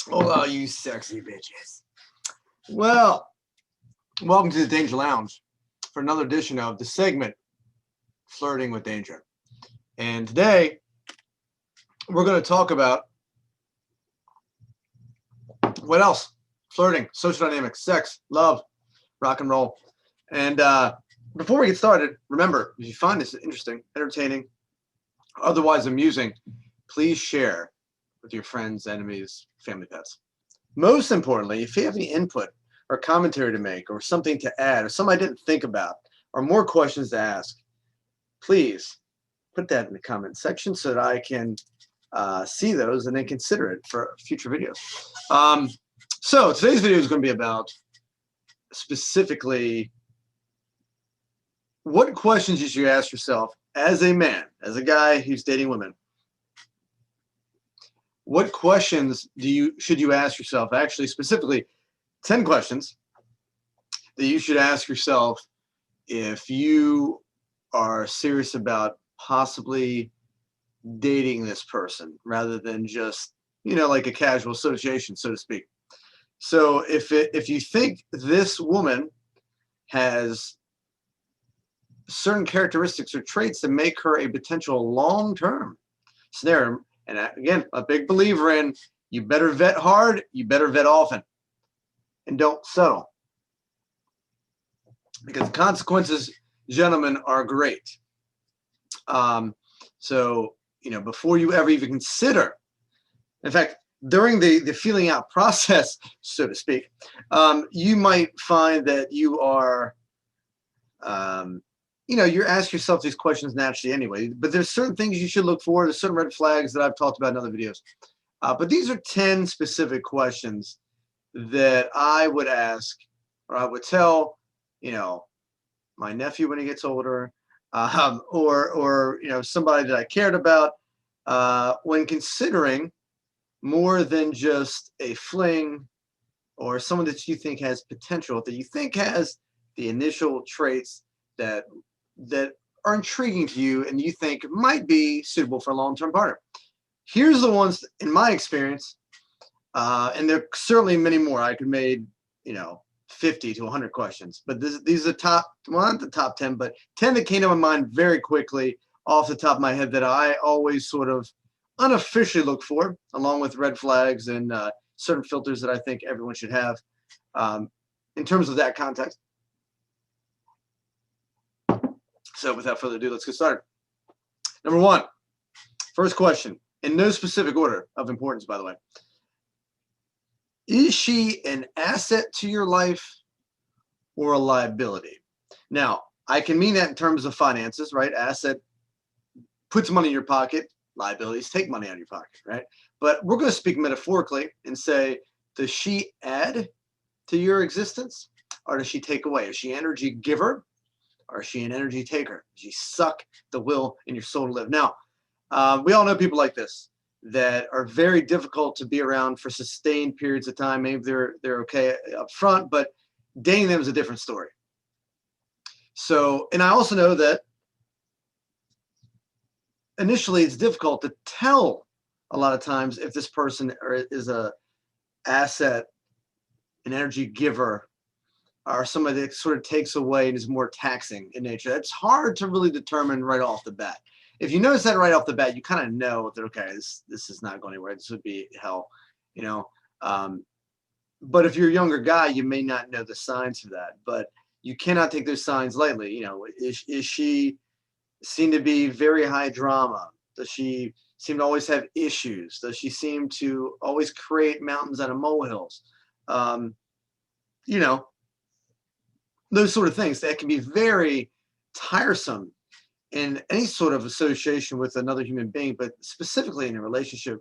Hola, you sexy bitches. Well, welcome to the Danger Lounge for another edition of the segment Flirting with Danger. And today we're going to talk about what else? Flirting, social dynamics, sex, love, rock and roll. And before we get started, remember, if you find this interesting, entertaining, otherwise amusing, please share with your friends, enemies, family pets. Most importantly, if you have any input or commentary to make or something to add or something I didn't think about or more questions to ask, please put that in the comment section so that I can see those and then consider it for future videos. So today's video is going to be about specifically what questions you should ask yourself as a man, as a guy who's dating women. What questions should you ask yourself? Actually, specifically, 10 questions that you should ask yourself if you are serious about possibly dating this person rather than just, like a casual association, so to speak. So if you think this woman has certain characteristics or traits that make her a potential long-term scenario, and again, a big believer in you better vet hard, you better vet often, and don't settle. Because the consequences, gentlemen, are great. So, before you ever even consider, in fact, during the feeling out process, so to speak, you might find that you are, you're asking yourself these questions naturally anyway, but there's certain things you should look for. There's certain red flags that I've talked about in other videos. But these are 10 specific questions that I would ask, or I would tell, my nephew when he gets older, or somebody that I cared about, when considering more than just a fling or someone that you think has potential, that you think has the initial traits that are intriguing to you and you think might be suitable for a long-term partner. Here's the ones in my experience, and there are certainly many more. I could make 50 to 100 questions, but these are not the top 10, but 10 that came to my mind very quickly off the top of my head that I always sort of unofficially look for, along with red flags and certain filters that I think everyone should have in terms of that context. So without further ado, let's get started. Number one, first question, in no specific order of importance, by the way. Is she an asset to your life or a liability? Now, I can mean that in terms of finances, right? Asset puts money in your pocket. Liabilities take money out of your pocket, right? But we're going to speak metaphorically and say, does she add to your existence or does she take away? Is she an energy giver or is she an energy taker? Does she suck the will in your soul to live? Now, we all know people like this that are very difficult to be around for sustained periods of time. Maybe they're okay up front, but dating them is a different story. So, and I also know that initially it's difficult to tell a lot of times if this person is a asset, an energy giver, or somebody that sort of takes away and is more taxing in nature. It's hard to really determine right off the bat. If you notice that right off the bat, you kind of know that, okay, this is not going anywhere. This would be hell, but if you're a younger guy, you may not know the signs for that, but you cannot take those signs lightly. Is she seem to be very high drama? Does she seem to always have issues? Does she seem to always create mountains out of molehills? Those sort of things that can be very tiresome in any sort of association with another human being, but specifically in a relationship,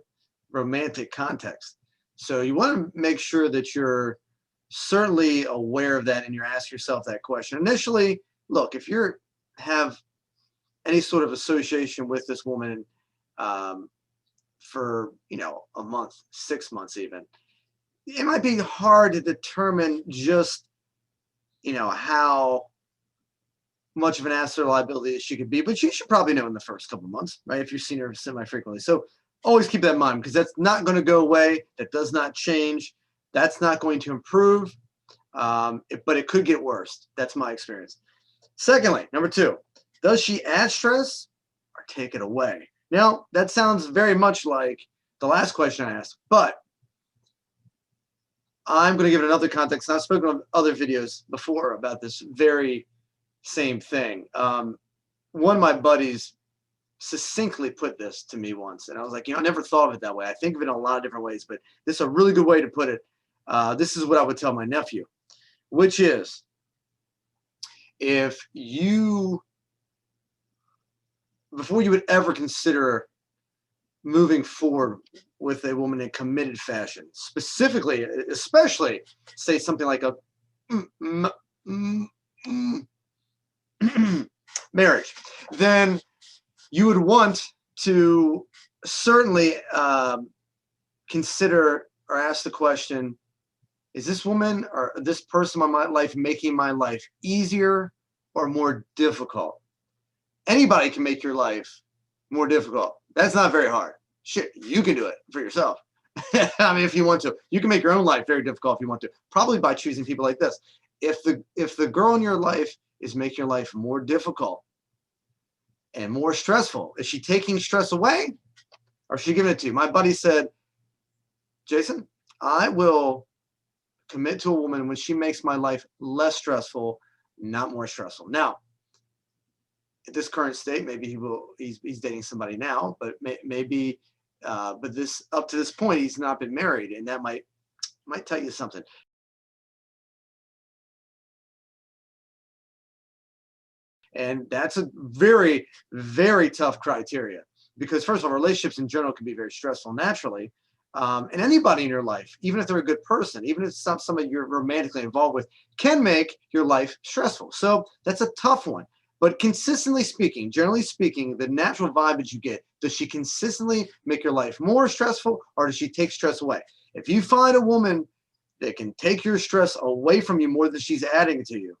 romantic context. So you want to make sure that you're certainly aware of that and you're asking yourself that question. Initially, look, if you have any sort of association with this woman for, a month, 6 months even, it might be hard to determine just, how much of an asset or liability she could be, but you should probably know in the first couple of months, right? If you've seen her semi-frequently. So Always keep that in mind, because that's not going to go away. That does not change. That's not going to improve, but it could get worse. That's my experience. Secondly, number 2, does she add stress or take it away? Now, that sounds very much like the last question I asked, but I'm going to give it another context. And I've spoken on other videos before about this very same thing. One of my buddies succinctly put this to me once, and I was like, I never thought of it that way. I think of it in a lot of different ways, but this is a really good way to put it. This is what I would tell my nephew, which is, if you, before you would ever consider moving forward with a woman in a committed fashion, specifically, especially say something like a marriage, then you would want to certainly consider or ask the question, is this woman or this person in my life making my life easier or more difficult? Anybody can make your life more difficult. That's not very hard. Shit, you can do it for yourself. I mean, if you want to, you can make your own life very difficult if you want to, probably by choosing people like this. If the girl in your life is making your life more difficult and more stressful, is she taking stress away or is she giving it to you? My buddy said, Jason, I will commit to a woman when she makes my life less stressful, not more stressful. Now, at this current state, maybe he's dating somebody now, but maybe but this, up to this point, he's not been married, and that might tell you something. And that's a very, very tough criteria, because first of all, relationships in general can be very stressful naturally. And anybody in your life, even if they're a good person, even if it's not somebody you're romantically involved with, can make your life stressful. So that's a tough one. But consistently speaking, generally speaking, the natural vibe that you get, does she consistently make your life more stressful, or does she take stress away? If you find a woman that can take your stress away from you more than she's adding to you,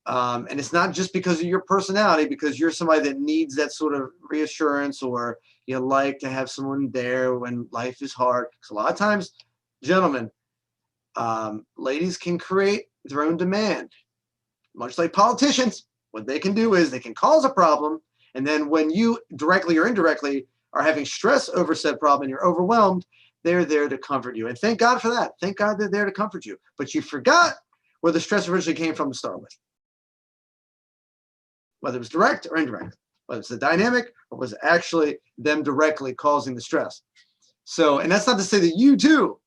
and it's not just because of your personality, because you're somebody that needs that sort of reassurance, or you like to have someone there when life is hard. Because a lot of times, gentlemen, ladies can create their own demand, much like politicians. What they can do is they can cause a problem, and then when you directly or indirectly are having stress over said problem and you're overwhelmed, they're there to comfort you. And thank God for that. Thank God they're there to comfort you. But you forgot where the stress originally came from to start with, whether it was direct or indirect, whether it's the dynamic or was actually them directly causing the stress. So, and that's not to say that you too,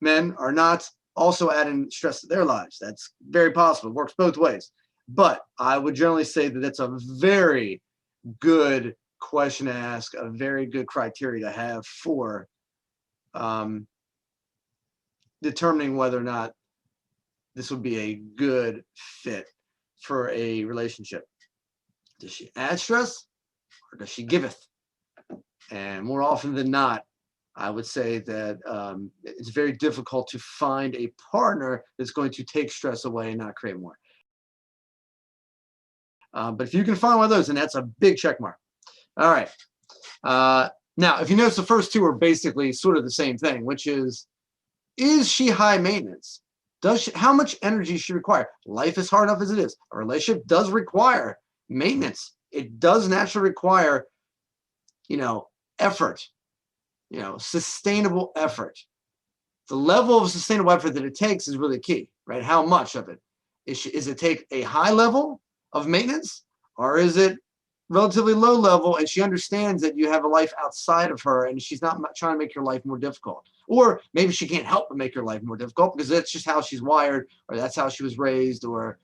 men, are not also adding stress to their lives. That's very possible. It works both ways. But I would generally say that that's a very good question to ask, a very good criteria to have for determining whether or not this would be a good fit for a relationship. Does she add stress or does she giveth? And more often than not, I would say that it's very difficult to find a partner that's going to take stress away and not create more. But if you can find one of those, then that's a big check mark. All right. Now, if you notice, the first two are basically sort of the same thing, which is she high maintenance? How much energy does she require? Life is hard enough as it is. A relationship does require maintenance. It does naturally require, effort, sustainable effort. The level of sustainable effort that it takes is really key, right? How much of it? Is it take a high level of maintenance, or is it relatively low level and she understands that you have a life outside of her and she's not trying to make your life more difficult? Or maybe she can't help but make your life more difficult because that's just how she's wired, or that's how she was raised, or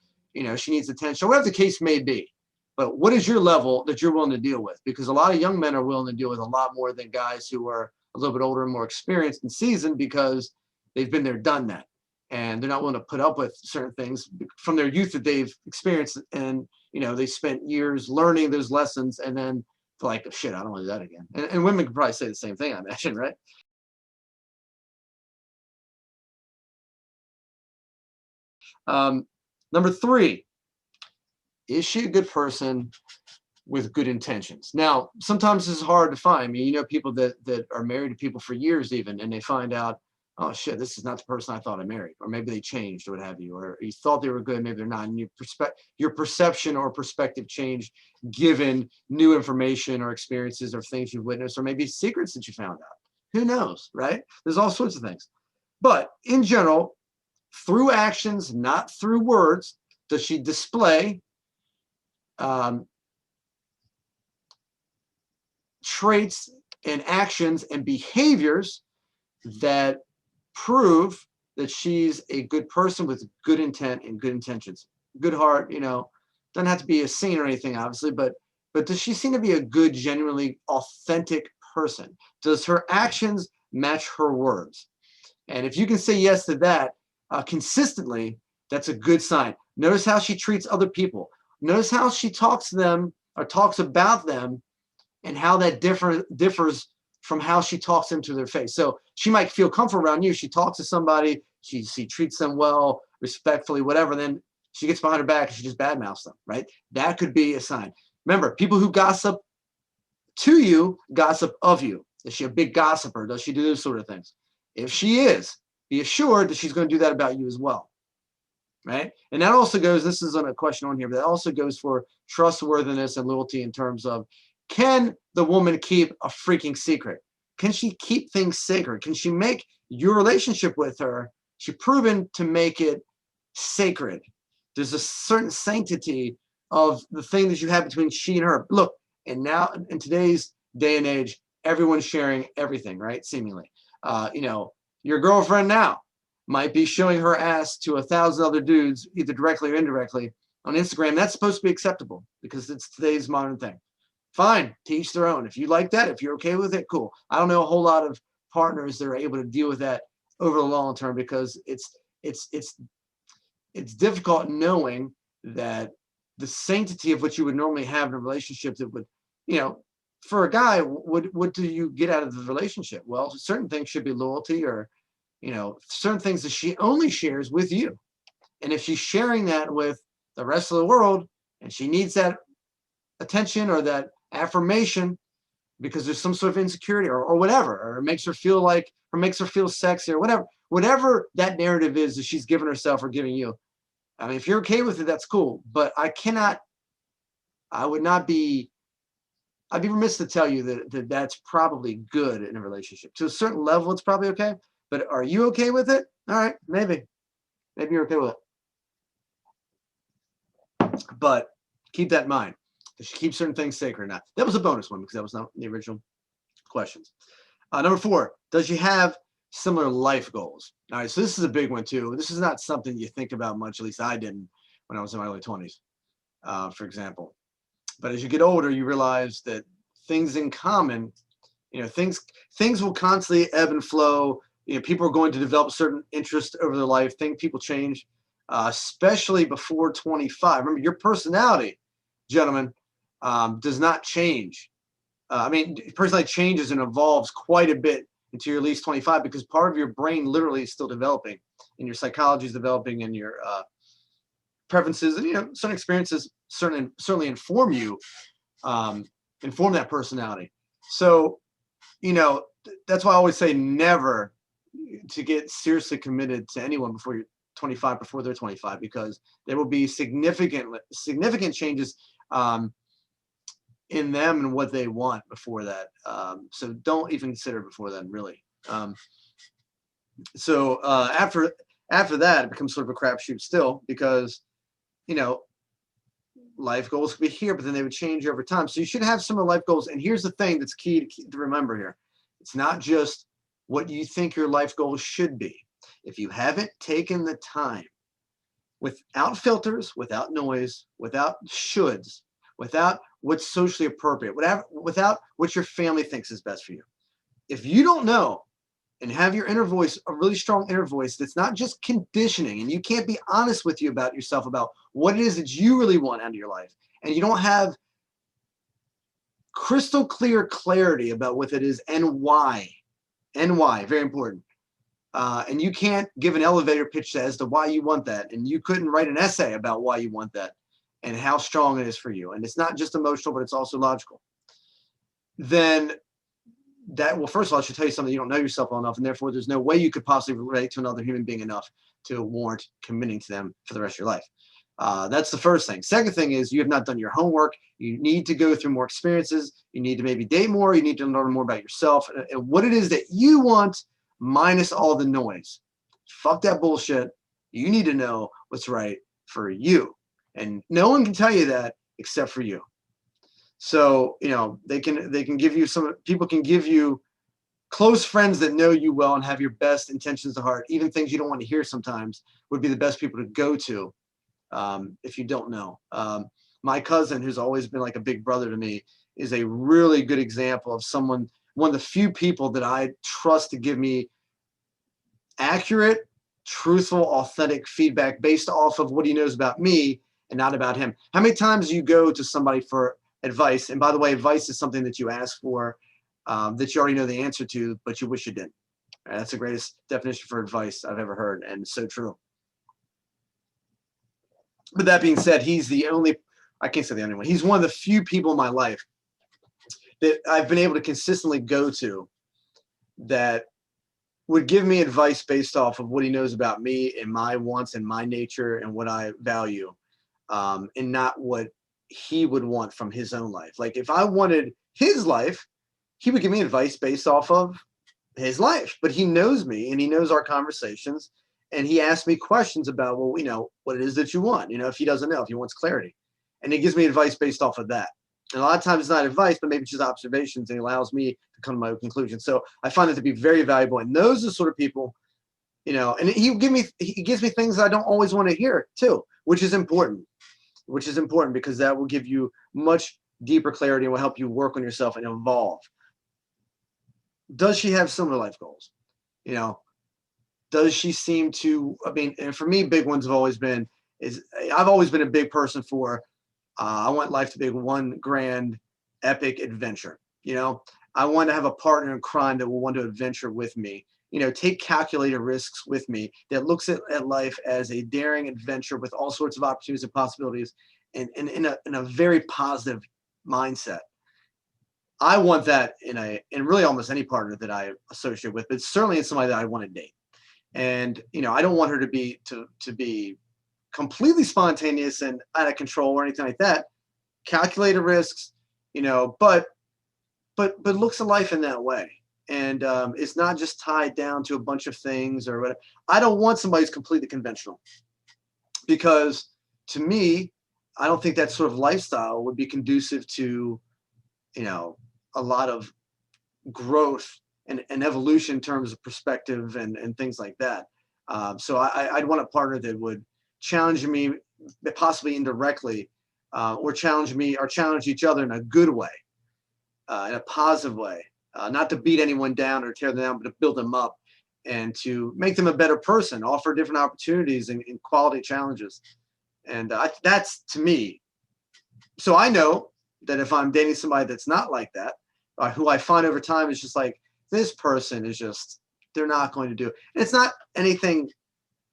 she needs attention, whatever the case may be. But what is your level that you're willing to deal with? Because a lot of young men are willing to deal with a lot more than guys who are a little bit older and more experienced and seasoned, because they've been there, done that, and they're not willing to put up with certain things from their youth that they've experienced, and they spent years learning those lessons, and then they're like, oh, shit, I don't want to do that again. And women could probably say the same thing, I imagine, right? Number 3, is she a good person with good intentions. Now, sometimes it's hard to find. I mean, you know, people that are married to people for years even, and they find out, oh shit, this is not the person I thought I married, or maybe they changed or what have you, or you thought they were good, maybe they're not. And your perception or perspective changed given new information or experiences or things you've witnessed, or maybe secrets that you found out. Who knows, right? There's all sorts of things. But in general, through actions, not through words, does she display traits and actions and behaviors that prove that she's a good person with good intent and good intentions, good heart. You know, doesn't have to be a saint or anything, obviously, but does she seem to be a good, genuinely authentic person? Does her actions match her words? And if you can say yes to that consistently, that's a good sign. Notice how she treats other people. Notice how she talks to them or talks about them, and how that differs from how she talks them to their face. So she might feel comfortable around you. She talks to somebody, she treats them well, respectfully, whatever. Then she gets behind her back and she just badmouths them, right? That could be a sign. Remember, people who gossip to you gossip of you. Is she a big gossiper? Does she do those sort of things? If she is, be assured that she's going to do that about you as well, right? And that also goes, this isn't a question on here, but that also goes for trustworthiness and loyalty in terms of, can the woman keep a freaking secret? Can she keep things sacred? Can she make your relationship with her, she's proven to make it sacred? There's a certain sanctity of the thing that you have between she and her. Look, and now in today's day and age, everyone's sharing everything, right? Seemingly. You know, your girlfriend now might be showing her ass to 1,000 other dudes, either directly or indirectly, on Instagram. That's supposed to be acceptable because it's today's modern thing. Fine, to each their own. If you like that, if you're okay with it, cool. I don't know a whole lot of partners that are able to deal with that over the long term, because it's difficult knowing that the sanctity of what you would normally have in a relationship that would, you know, for a guy, what do you get out of the relationship? Well, certain things should be loyalty, or, you know, certain things that she only shares with you. And if she's sharing that with the rest of the world and she needs that attention or that affirmation because there's some sort of insecurity or whatever, or it makes her feel like, or makes her feel sexy, or whatever that narrative is that she's giving herself or giving you. I mean, if you're okay with it, that's cool. But I'd be remiss to tell you that that's probably good in a relationship. To a certain level, it's probably okay. But are you okay with it? All right, maybe you're okay with it. But keep that in mind. Does she keep certain things sacred or not? That was a bonus one because that was not the original questions. Number 4, does she have similar life goals? All right, so this is a big one too. This is not something you think about much, at least I didn't when I was in my early 20s, for example. But as you get older, you realize that things in common, you know, things will constantly ebb and flow. You know, people are going to develop certain interests over their life. People change, especially before 25. Remember, your personality, gentlemen, does not change. I mean, personality changes and evolves quite a bit until you're at least 25, because part of your brain literally is still developing, and your psychology is developing, and your preferences and, you know, certain experiences certainly inform you, inform that personality. So, you know, that's why I always say never to get seriously committed to anyone before you're 25, before they're 25, because there will be significant changes in them and what they want before that. So don't even consider it before then, really. So after that, it becomes sort of a crapshoot still, because, you know, life goals could be here, but then they would change over time. So you should have similar life goals. And here's the thing that's key to remember here. It's not just what you think your life goals should be. If you haven't taken the time, without filters, without noise, without shoulds, without what's socially appropriate, without what your family thinks is best for you. If you don't know and have your inner voice, a really strong inner voice that's not just conditioning, and you can't be honest with you about yourself, about what it is that you really want out of your life, and you don't have crystal clear clarity about what it is and why, very important. And you can't give an elevator pitch as to why you want that, and you couldn't write an essay about why you want that, and how strong it is for you, and it's not just emotional, but it's also logical, then that, well, first of all, I should tell you something. You don't know yourself well enough, and therefore there's no way you could possibly relate to another human being enough to warrant committing to them for the rest of your life. That's the first thing. Second thing is you have not done your homework. You need to go through more experiences. You need to maybe date more. You need to learn more about yourself and what it is that you want, minus all the noise. Fuck that bullshit. You need to know what's right for you. And no one can tell you that except for you. So, you know, they can give you people can give you close friends that know you well and have your best intentions at heart. Even things you don't want to hear sometimes would be the best people to go to. If you don't know. My cousin, who's always been like a big brother to me, is a really good example of someone, one of the few people that I trust to give me accurate, truthful, authentic feedback based off of what he knows about me and not about him. How many times do you go to somebody for advice? And by the way, advice is something that you ask for, that you already know the answer to, but you wish you didn't. That's the greatest definition for advice I've ever heard, and it's so true. But that being said, he's the only, I can't say the only one, he's one of the few people in my life that I've been able to consistently go to that would give me advice based off of what he knows about me and my wants and my nature and what I value, and not what he would want from his own life. Like if I wanted his life, he would give me advice based off of his life, but he knows me and he knows our conversations. And he asks me questions about, well, you know, what it is that you want, you know, if he doesn't know, if he wants clarity. And he gives me advice based off of that. And a lot of times it's not advice, but maybe it's just observations, and he allows me to come to my own conclusion. So I find it to be very valuable. And those are the sort of people, you know, and he gives me things I don't always want to hear too, which is important because that will give you much deeper clarity and will help you work on yourself and evolve. Does she have similar life goals? You know, does she seem to, I mean, and for me, big ones have always been, I've always been a big person for, I want life to be one grand epic adventure. You know, I want to have a partner in crime that will want to adventure with me, you know, take calculated risks with me, that looks at life as a daring adventure with all sorts of opportunities and possibilities, and in a very positive mindset. I want that in really almost any partner that I associate with, but certainly in somebody that I want to date. And, you know, I don't want her to be completely spontaneous and out of control or anything like that. Calculated risks, you know, but looks at life in that way. And it's not just tied down to a bunch of things or whatever. I don't want somebody who's completely conventional, because to me, I don't think that sort of lifestyle would be conducive to, you know, a lot of growth and evolution in terms of perspective and things like that. So I'd want a partner that would challenge me, possibly indirectly, or challenge me or challenge each other in a good way, in a positive way, not to beat anyone down or tear them down, but to build them up and to make them a better person, offer different opportunities and quality challenges. And that's, to me. So I know that if I'm dating somebody that's not like that, who I find over time is just like, this person is just, they're not going to do it. And it's not anything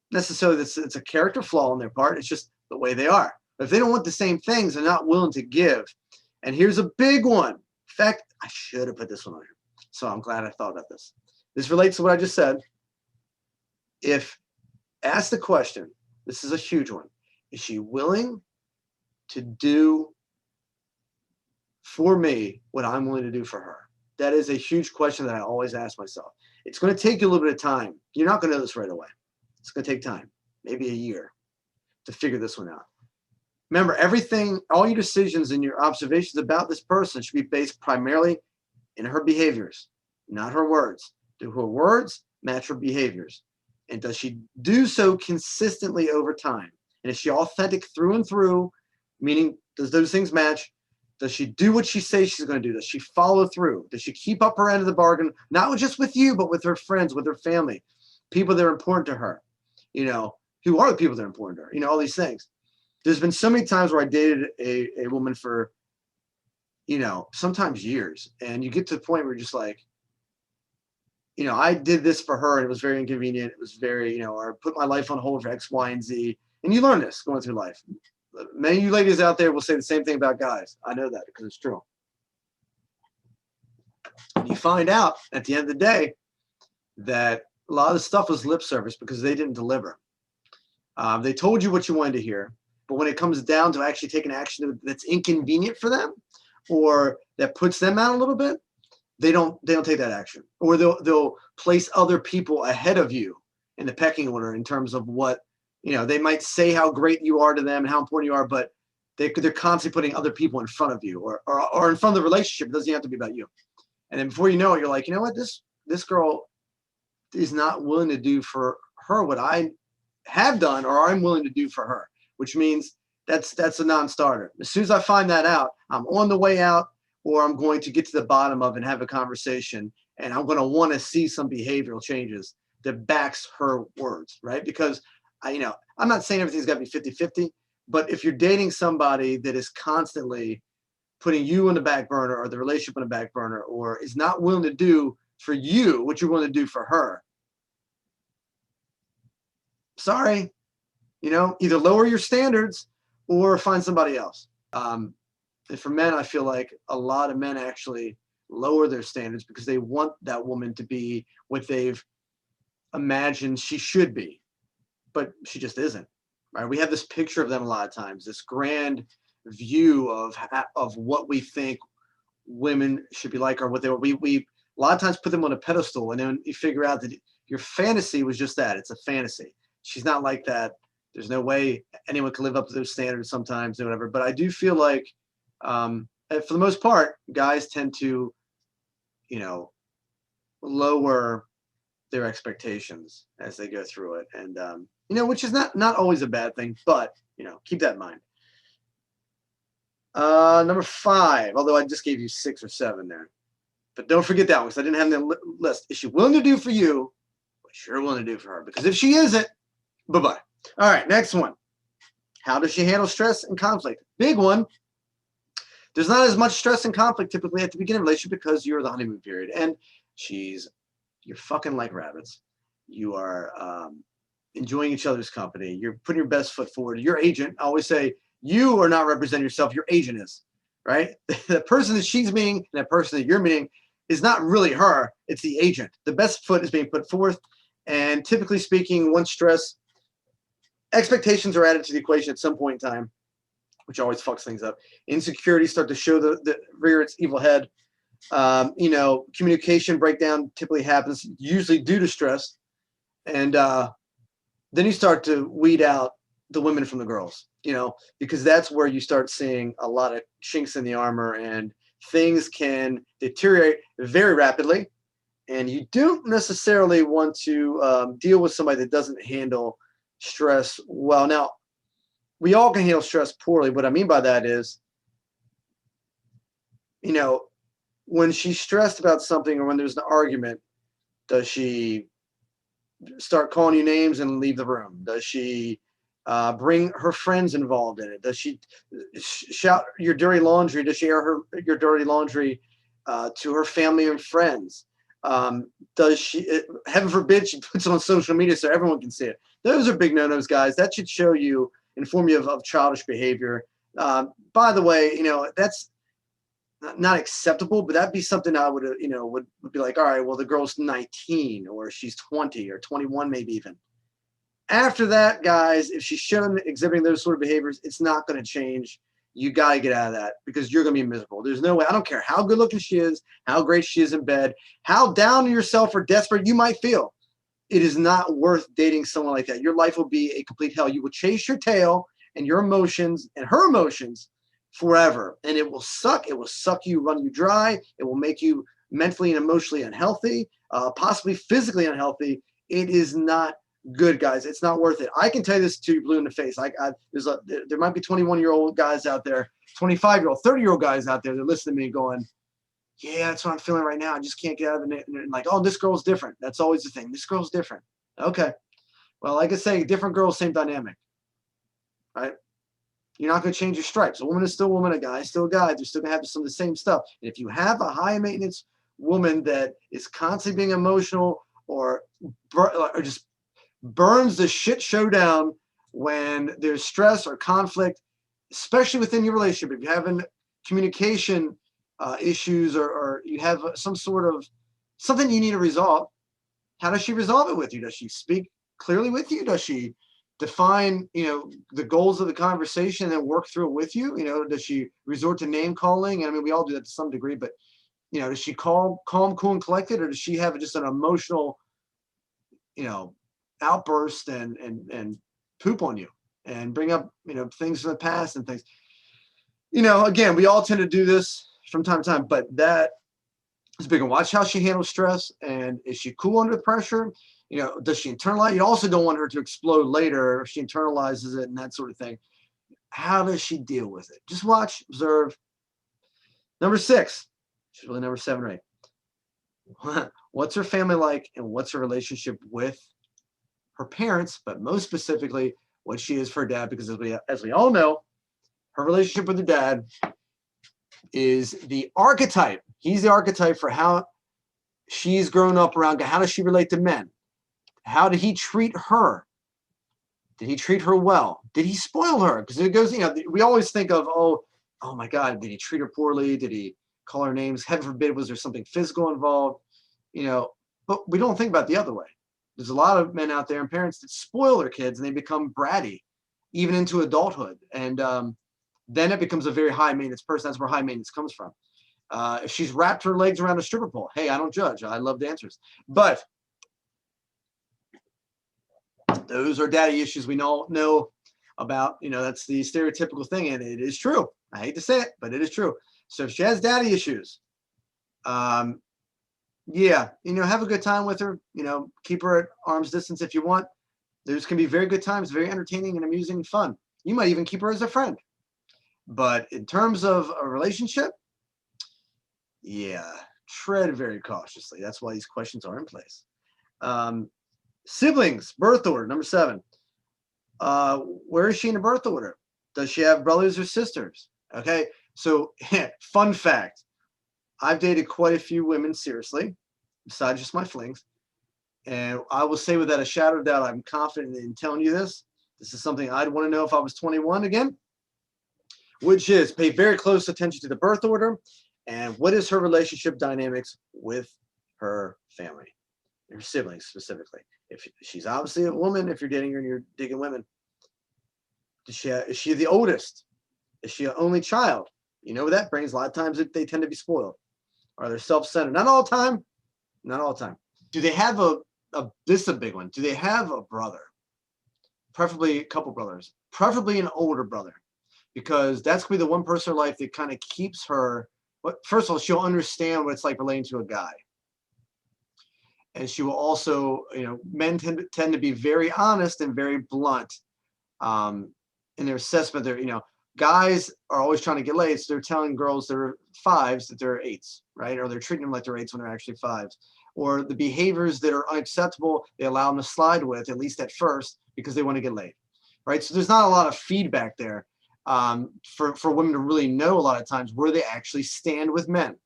necessarily it's a character flaw on their part. It's just the way they are. But if they don't want the same things, they're not willing to give. And here's a big one. In fact, I should have put this one on here. So I'm glad I thought about this. This relates to what I just said. Ask the question, this is a huge one. Is she willing to do for me what I'm willing to do for her? That is a huge question that I always ask myself. It's going to take you a little bit of time. You're not going to know this right away. It's going to take time, maybe a year, to figure this one out. Remember, everything, all your decisions and your observations about this person should be based primarily in her behaviors, not her words. Do her words match her behaviors? And does she do so consistently over time? And is she authentic through and through, meaning does those things match? Does she do what she says she's going to do? Does she follow through? Does she keep up her end of the bargain, not just with you, but with her friends, with her family, people that are important to her, you know, who are the people that are important to her, you know, all these things. There's been so many times where I dated a woman for, you know, sometimes years, and you get to the point where you're just like, you know, I did this for her and it was very inconvenient. It was very, you know, or put my life on hold for X, Y, and Z. And you learn this going through life. Many of you ladies out there will say the same thing about guys. I know that because it's true. You find out at the end of the day that a lot of the stuff was lip service because they didn't deliver. They told you what you wanted to hear, but when it comes down to actually taking action that's inconvenient for them or that puts them out a little bit, they don't take that action, or they'll place other people ahead of you in the pecking order in terms of what, you know, they might say how great you are to them and how important you are, but they're constantly putting other people in front of you or in front of the relationship. It doesn't have to be about you. And then before you know it, you're like, you know what, this girl is not willing to do for her what I have done or I'm willing to do for her, which means that's a non-starter. As soon as I find that out, I'm on the way out, or I'm going to get to the bottom of it and have a conversation, and I'm going to want to see some behavioral changes that backs her words, right? Because I'm not saying everything's got to be 50-50, but if you're dating somebody that is constantly putting you on the back burner or the relationship on the back burner, or is not willing to do for you what you're willing to do for her, sorry, either lower your standards or find somebody else. And for men, I feel like a lot of men actually lower their standards because they want that woman to be what they've imagined she should be, but she just isn't, right? We have this picture of them a lot of times, this grand view of what we think women should be like, or what they were. We a lot of times put them on a pedestal, and then you figure out that your fantasy was just that. It's a fantasy. She's not like that. There's no way anyone can live up to those standards sometimes or whatever. But I do feel like, for the most part, guys tend to, lower their expectations as they go through it. And, which is not always a bad thing, but, keep that in mind. Number 5, although I just gave you 6 or 7 there. But don't forget that one because I didn't have the list. Is she willing to do for you what you're willing to do for her? Because if she isn't, bye-bye. All right, next one. How does she handle stress and conflict? Big one. There's not as much stress and conflict typically at the beginning of a relationship because you're the honeymoon period. And you're fucking like rabbits. You are enjoying each other's company. You're putting your best foot forward. Your agent, I always say, you are not representing yourself. Your agent is, right? The person that she's meeting and that person that you're meeting is not really her. It's the agent. The best foot is being put forth. And typically speaking, once expectations are added to the equation at some point in time, which always fucks things up. Insecurities start to show the rear its evil head. Communication breakdown typically happens, usually due to stress. And then you start to weed out the women from the girls, because that's where you start seeing a lot of chinks in the armor, and things can deteriorate very rapidly. And you don't necessarily want to deal with somebody that doesn't handle stress well. Now, we all can handle stress poorly. What I mean by that is, when she's stressed about something or when there's an argument, does she start calling you names and leave the room? Does she bring her friends involved in it? Does she shout your dirty laundry? Does she air your dirty laundry to her family and friends? Does she, heaven forbid, she puts it on social media so everyone can see it? Those are big no-nos, guys. That should inform you of childish behavior. By the way, that's not acceptable, but that'd be something I would be like, all right, well, the girl's 19 or she's 20 or 21, maybe even. After that, guys, if she's exhibiting those sort of behaviors, it's not going to change. You got to get out of that because you're going to be miserable. There's no way. I don't care how good looking she is, how great she is in bed, how down on yourself or desperate you might feel. It is not worth dating someone like that. Your life will be a complete hell. You will chase your tail and your emotions and her emotions forever. And it will suck. It will suck you, run you dry. It will make you mentally and emotionally unhealthy, possibly physically unhealthy. It is not good, guys. It's not worth it. I can tell you this to you blue in the face. There might be 21-year-old guys out there, 25-year-old, 30-year-old guys out there that listen to me going, yeah, that's what I'm feeling right now. I just can't get out of it. And like, oh, this girl's different. That's always the thing. This girl's different. Okay. Well, like I say, different girls, same dynamic. Right? You're not going to change your stripes. A woman is still a woman, a guy is still a guy. They're still going to have some of the same stuff. And if you have a high maintenance woman that is constantly being emotional or just burns the shit show down when there's stress or conflict, especially within your relationship, if you're having communication issues, or you have some sort of something you need to resolve, how does she resolve it with you? Does she speak clearly with you? Does she define, the goals of the conversation and work through it with you? Does she resort to name calling? I mean, we all do that to some degree, but does she calm, cool, and collected, or does she have just an emotional, outburst and poop on you and bring up, things from the past and things? Again, we all tend to do this from time to time, but that is big. And watch how she handles stress. And is she cool under pressure? Does she internalize? You also don't want her to explode later if she internalizes it and that sort of thing. How does she deal with it? Just watch, observe. Number 6, she's really number 7 or 8. What's her family like, and what's her relationship with her parents, but most specifically, what she is for her dad? Because as we all know, her relationship with her dad is the archetype. He's the archetype for how she's grown up around. How does she relate to men? How did he treat her? Did he treat her well? Did he spoil her? Because it goes, we always think of, oh my God, did he treat her poorly? Did he call her names? Heaven forbid, was there something physical involved? But we don't think about the other way. There's a lot of men out there and parents that spoil their kids, and they become bratty, even into adulthood. And then it becomes a very high maintenance person. That's where high maintenance comes from. If she's wrapped her legs around a stripper pole, hey, I don't judge. I love dancers. But those are daddy issues we know about. That's the stereotypical thing, and it is true. I hate to say it, but it is true. So if she has daddy issues, yeah, have a good time with her. Keep her at arm's distance if you want. There's can be very good times, very entertaining and amusing and fun. You might even keep her as a friend. But in terms of a relationship, yeah, tread very cautiously. That's why these questions are in place. Siblings, birth order, number 7. Where is she in the birth order? Does she have brothers or sisters? Okay, so fun fact. I've dated quite a few women seriously, besides just my flings. And I will say without a shadow of doubt, I'm confident in telling you this. This is something I'd want to know if I was 21 again, which is pay very close attention to the birth order and what is her relationship dynamics with her family, her siblings specifically. If she's obviously a woman, if you're dating her and you're digging women, is she the oldest? Is she an only child? What that brings. A lot of times they tend to be spoiled. Or they're self-centered. Not all the time. Not all the time. Do they have this is a big one. Do they have a brother? Preferably a couple brothers. Preferably an older brother. Because that's going to be the one person in her life that kind of keeps her. First of all, she'll understand what it's like relating to a guy. And she will also, men tend to be very honest and very blunt in their assessment. Guys are always trying to get laid, so they're telling girls they're 5s that they're 8s, right? Or they're treating them like they're 8s when they're actually 5s. Or the behaviors that are unacceptable, they allow them to slide with, at least at first, because they want to get laid, right? So there's not a lot of feedback there for women to really know a lot of times where they actually stand with men.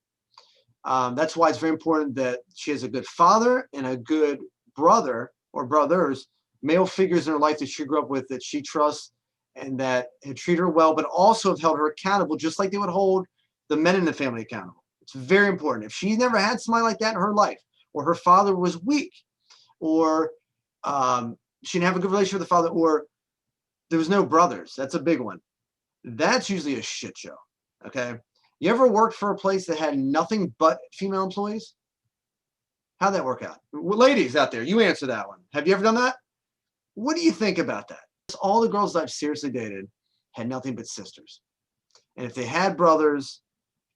That's why it's very important that she has a good father and a good brother or brothers, male figures in her life that she grew up with, that she trusts and that have treated her well, but also have held her accountable, just like they would hold the men in the family accountable. It's very important. If she never had somebody like that in her life, or her father was weak, or she didn't have a good relationship with the father, or there was no brothers, that's a big one. That's usually a shit show, okay? You ever worked for a place that had nothing but female employees? How'd that work out? Well, ladies out there, you answer that one. Have you ever done that? What do you think about that? All the girls that I've seriously dated had nothing but sisters. And if they had brothers,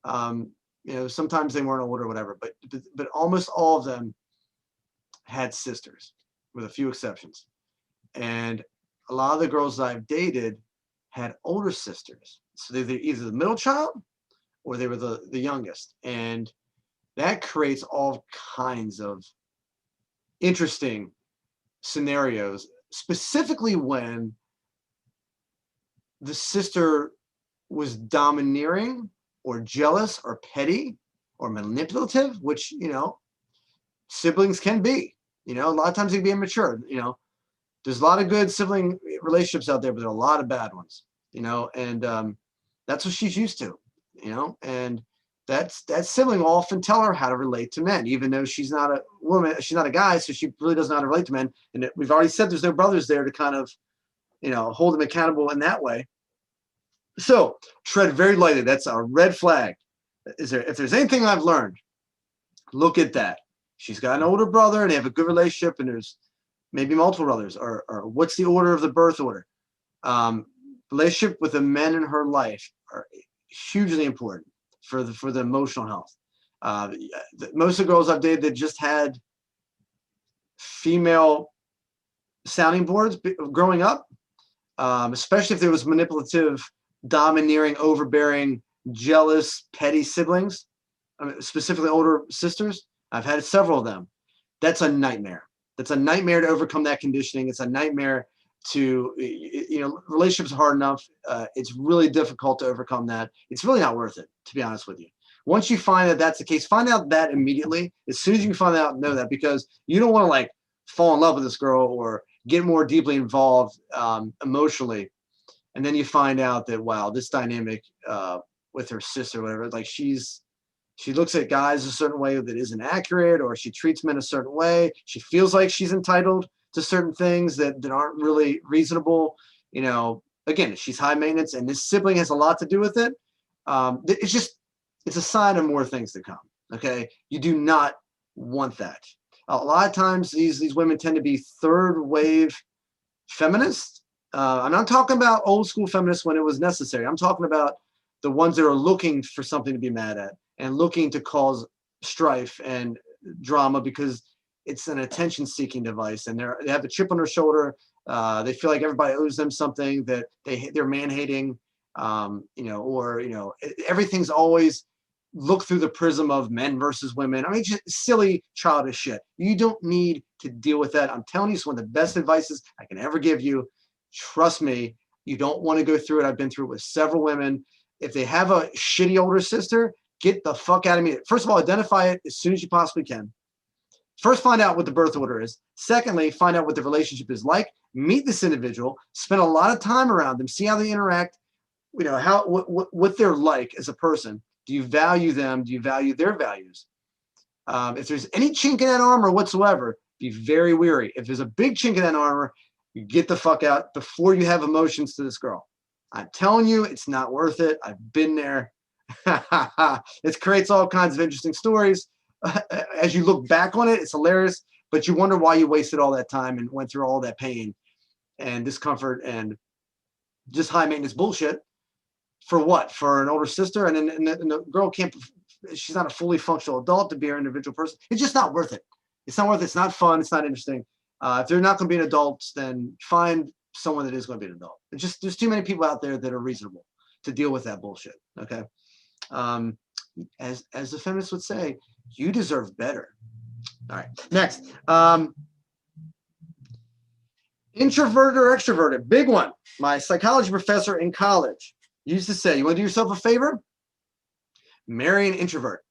sometimes they weren't older or whatever, but almost all of them had sisters, with a few exceptions. And a lot of the girls that I've dated had older sisters. So they're either the middle child or they were the youngest. And that creates all kinds of interesting scenarios, specifically when the sister was domineering or jealous or petty or manipulative, which, siblings can be. A lot of times they can be immature. There's a lot of good sibling relationships out there, but there are a lot of bad ones. and that's what she's used to, and that sibling will often tell her how to relate to men, even though she's not a woman, she's not a guy, so she really doesn't know how to relate to men. And we've already said there's no brothers there to kind of, hold them accountable in that way. So tread very lightly. That's a red flag. If there's anything I've learned, look at that. She's got an older brother and they have a good relationship, and there's maybe multiple brothers, or what's the order of the birth order? Relationship with the men in her life are hugely important for the emotional health. Most of the girls I've dated that just had female sounding boards growing up, especially if there was manipulative, domineering, overbearing, jealous, petty siblings, specifically older sisters. I've had several of them. That's a nightmare. That's a nightmare to overcome that conditioning. It's a nightmare to, relationships are hard enough. It's really difficult to overcome that. It's really not worth it, to be honest with you. Once you find that that's the case, find out that immediately. As soon as you find out, know that, because you don't want to like fall in love with this girl or get more deeply involved emotionally. And then you find out that, wow, this dynamic with her sister, whatever, like she looks at guys a certain way that isn't accurate, or she treats men a certain way. She feels like she's entitled to certain things that aren't really reasonable. Again, she's high maintenance, and this sibling has a lot to do with it. It's a sign of more things to come. Okay. You do not want that. A lot of times these women tend to be third wave feminists. I'm not talking about old school feminists when it was necessary. I'm talking about the ones that are looking for something to be mad at and looking to cause strife and drama because it's an attention-seeking device, and they have a chip on their shoulder. They feel like everybody owes them something, that they're man-hating, everything's always look through the prism of men versus women. I mean, just silly, childish shit. You don't need to deal with that. I'm telling you, it's one of the best advices I can ever give you. Trust me, you don't want to go through it. I've been through it with several women. If they have a shitty older sister, get the fuck out of me. First of all, identify it as soon as you possibly can. First, find out what the birth order is. Secondly, find out what the relationship is like. Meet this individual. Spend a lot of time around them. See how they interact. What they're like as a person. Do you value them? Do you value their values? If there's any chink in that armor whatsoever, be very wary. If there's a big chink in that armor, you get the fuck out before you have emotions to this girl. I'm telling you, it's not worth it. I've been there. It creates all kinds of interesting stories. As you look back on it, it's hilarious, but you wonder why you wasted all that time and went through all that pain and discomfort and just high maintenance bullshit. For what? For an older sister? And the girl she's not a fully functional adult to be an individual person. It's just not worth it. It's not worth it. It's not fun. It's not interesting. If they're not going to be an adult, then find someone that is going to be an adult. There's too many people out there that are reasonable to deal with that bullshit. Okay. As the feminists would say, you deserve better. All right. Next. Introverted or extroverted? Big one. My psychology professor in college used to say, you want to do yourself a favor? Marry an introvert.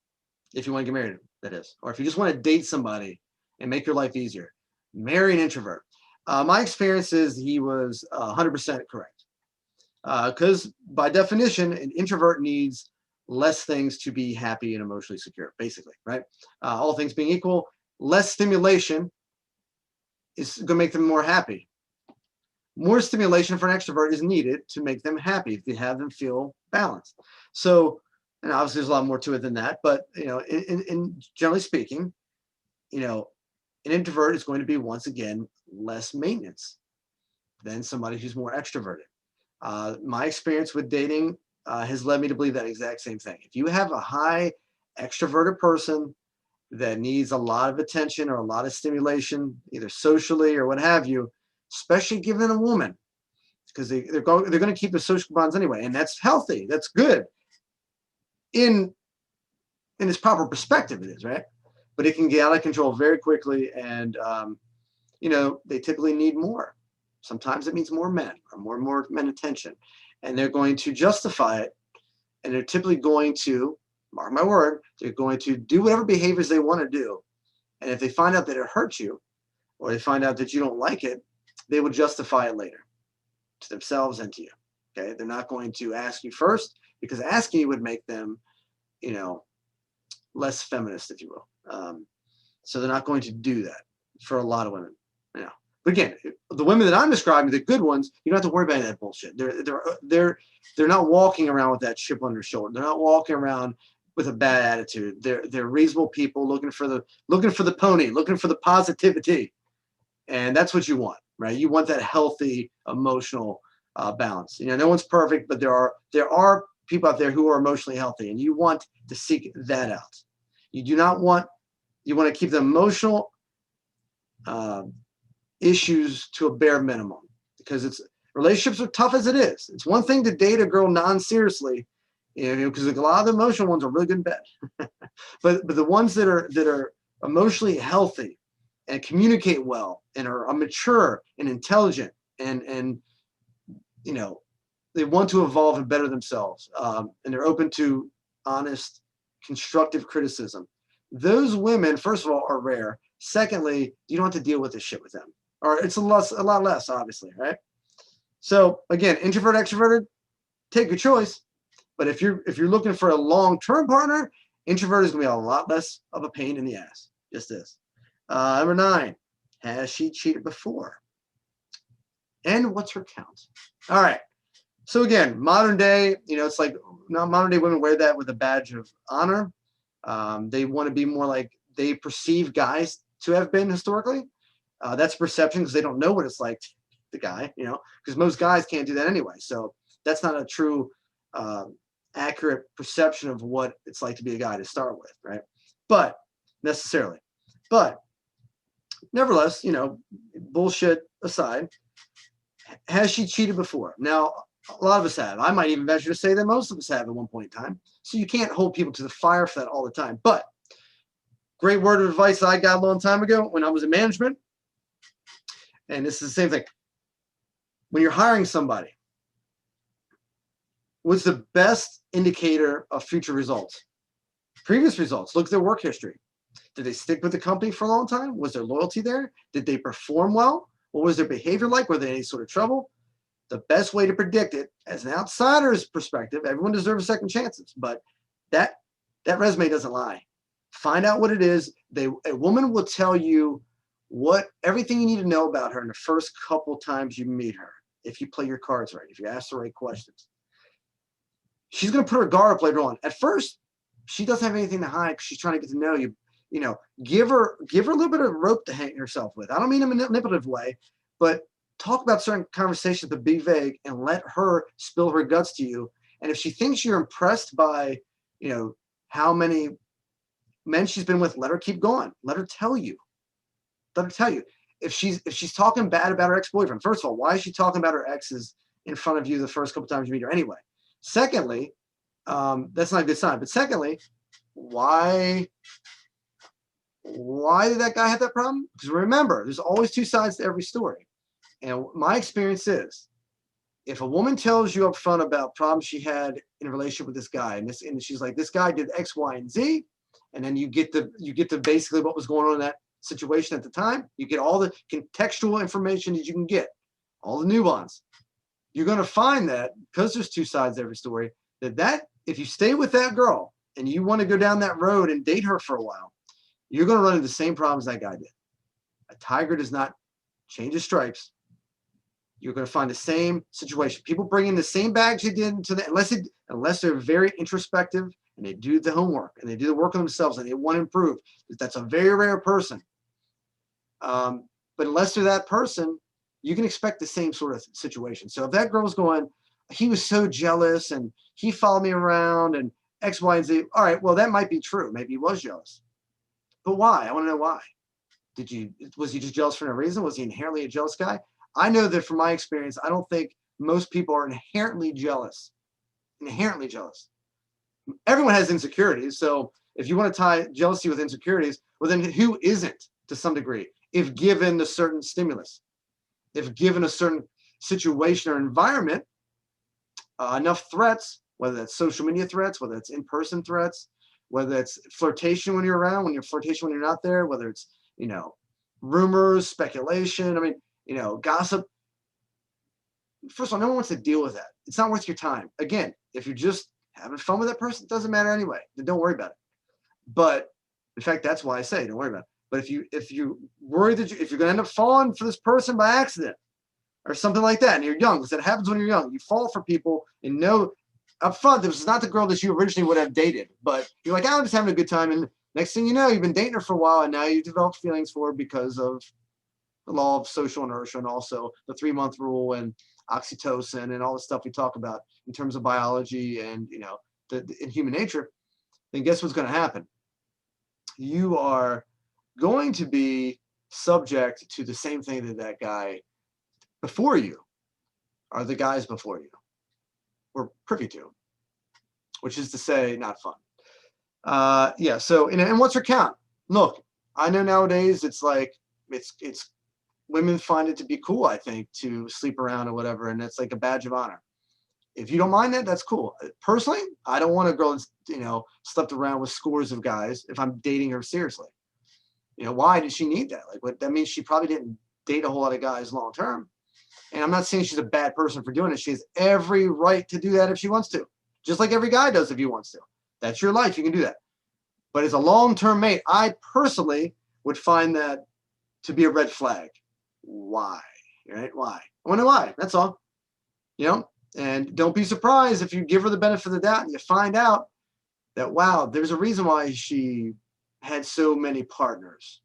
If you want to get married, that is. Or if you just want to date somebody and make your life easier, marry an introvert. My experience is he was 100% correct. Because by definition, an introvert needs less things to be happy and emotionally secure, basically, right? All things being equal, less stimulation is going to make them more happy. More stimulation for an extrovert is needed to make them happy, to have them feel balanced. So, and obviously there's a lot more to it than that, but, in generally speaking, an introvert is going to be, once again, less maintenance than somebody who's more extroverted. My experience with dating has led me to believe that exact same thing. If you have a high extroverted person that needs a lot of attention or a lot of stimulation, either socially or what have you, especially given a woman, because they're going to keep the social bonds anyway, and that's healthy. That's good. In its proper perspective, it is, right? But it can get out of control very quickly, and they typically need more. Sometimes it means more men or more men attention, and they're going to justify it, and they're typically going to, mark my word, they're going to do whatever behaviors they want to do, and if they find out that it hurts you, or they find out that you don't like it, they will justify it later to themselves and to you. Okay, they're not going to ask you first, because asking you would make them, you know, less feminist, if you will. So they're not going to do that for a lot of women. You know, but again, the women that I'm describing, the good ones, you don't have to worry about that bullshit. They're not walking around with that chip on their shoulder. They're not walking around with a bad attitude. They're reasonable people looking for the pony, looking for the positivity, and that's what you want, right? You want that healthy emotional balance. You know, no one's perfect, but there are people out there who are emotionally healthy, and you want to seek that out. You do not want, you want to keep the emotional issues to a bare minimum, because relationships are tough as it is. It's one thing to date a girl non-seriously, you know, because a lot of the emotional ones are really good in bed. but the ones that are emotionally healthy and communicate well and are mature and intelligent and you know, they want to evolve and better themselves, and they're open to honest, constructive criticism. Those women, first of all, are rare. Secondly, you don't have to deal with this shit with them, or it's a lot less, obviously, right? So again, introvert, extroverted, take your choice. But if you're looking for a long-term partner, introvert is going to be a lot less of a pain in the ass. Just this. Number 9, has she cheated before? And what's her count? All right. So again, modern day, you know, it's like now modern day women wear that with a badge of honor. They want to be more like they perceive guys to have been historically. That's perception, because they don't know what it's like, the guy, you know, because most guys can't do that anyway. So that's not a true accurate perception of what it's like to be a guy to start with, right? But necessarily. But nevertheless, you know, bullshit aside, has she cheated before? Now, a lot of us have. I might even venture to say that most of us have at one point in time. So you can't hold people to the fire for that all the time. But great word of advice I got a long time ago when I was in management. And this is the same thing. When you're hiring somebody, what's the best indicator of future results? Previous results. Look at their work history. Did they stick with the company for a long time? Was there loyalty there? Did they perform well? What was their behavior like? Were they in any sort of trouble? The best way to predict it, as an outsider's perspective, everyone deserves second chances, but that resume doesn't lie. Find out what it is. A woman will tell you everything you need to know about her in the first couple times you meet her, if you play your cards right, if you ask the right questions. She's going to put her guard up later on. At first, she doesn't have anything to hide because she's trying to get to know you. You know, give her a little bit of rope to hang herself with. I don't mean in a manipulative way, but talk about certain conversations, but be vague and let her spill her guts to you. And if she thinks you're impressed by, you know, how many men she's been with, let her keep going. Let her tell you. Let her tell you. If she's talking bad about her ex-boyfriend, first of all, why is she talking about her exes in front of you the first couple times you meet her anyway? Secondly, that's not a good sign. But secondly, why did that guy have that problem? Because remember, there's always two sides to every story. And my experience is, if a woman tells you up front about problems she had in a relationship with this guy, and she's like, this guy did X, Y, and Z, and then you get to basically what was going on in that situation at the time. You get all the contextual information that you can get, all the nuance. You're going to find that, because there's two sides to every story, that if you stay with that girl and you want to go down that road and date her for a while, you're going to run into the same problems that guy did. A tiger does not change his stripes. You're going to find the same situation. People bring in the same bags they did into the, unless they're very introspective and they do the homework and they do the work on themselves and they want to improve. That's a very rare person. But unless they're that person, you can expect the same sort of situation. So if that girl's going, he was so jealous and he followed me around and X, Y, and Z. All right, well, that might be true. Maybe he was jealous. But why? I want to know why. Was he just jealous for no reason? Was he inherently a jealous guy? I know that from my experience, I don't think most people are inherently jealous. Inherently jealous. Everyone has insecurities. So if you want to tie jealousy with insecurities, well, then who isn't to some degree, if given a certain stimulus, if given a certain situation or environment, enough threats, whether that's social media threats, whether it's in-person threats, whether it's flirtation when you're around, when you're flirtation when you're not there, whether it's, you know, rumors, speculation, I mean, you know, gossip. first of all, no one wants to deal with that. It's not worth your time. Again, if you're just having fun with that person, it doesn't matter anyway. Then don't worry about it. But in fact, that's why I say don't worry about it. But if you worry that if you're going to end up falling for this person by accident or something like that, and you're young, because that happens when you're young, you fall for people and know up front this is not the girl that you originally would have dated, but you're like, oh, I'm just having a good time, and next thing you know, you've been dating her for a while, and now you develop feelings for her because of the law of social inertia and also the 3-month rule and oxytocin and all the stuff we talk about in terms of biology and in human nature. Then guess what's going to happen? You are going to be subject to the same thing that guy before you or the guys before you were privy to, which is to say, not fun. Yeah. So, and what's her count? Look, I know nowadays it's like it's women find it to be cool, I think, to sleep around or whatever, and it's like a badge of honor. If you don't mind that, that's cool. Personally, I don't want a girl that's slept around with scores of guys if I'm dating her seriously. Why did she need that? Like, what that means, she probably didn't date a whole lot of guys long term. And I'm not saying she's a bad person for doing it. She has every right to do that if she wants to, just like every guy does if he wants to. That's your life. You can do that. But as a long-term mate, I personally would find that to be a red flag. Why? Right? Why? I wonder why. That's all. And don't be surprised if you give her the benefit of the doubt and you find out that, wow, there's a reason why she had so many partners.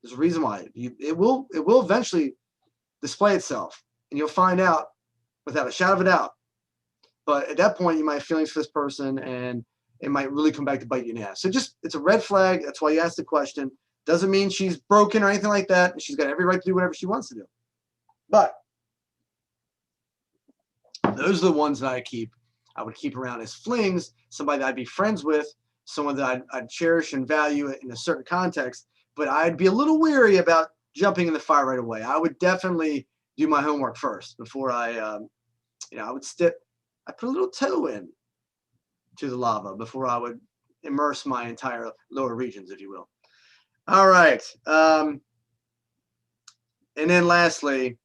There's a reason why. It will eventually display itself, and you'll find out without a shadow of a doubt. But at that point, you might have feelings for this person, and it might really come back to bite you in the ass. So it's a red flag. That's why you asked the question. Doesn't mean she's broken or anything like that. She's got every right to do whatever she wants to do. But those are the ones that I would keep around as flings, somebody that I'd be friends with, someone that I'd cherish and value in a certain context, but I'd be a little weary about jumping in the fire right away. I would definitely do my homework first before I put a little toe in to the lava before I would immerse my entire lower regions, if you will. All right. And then lastly,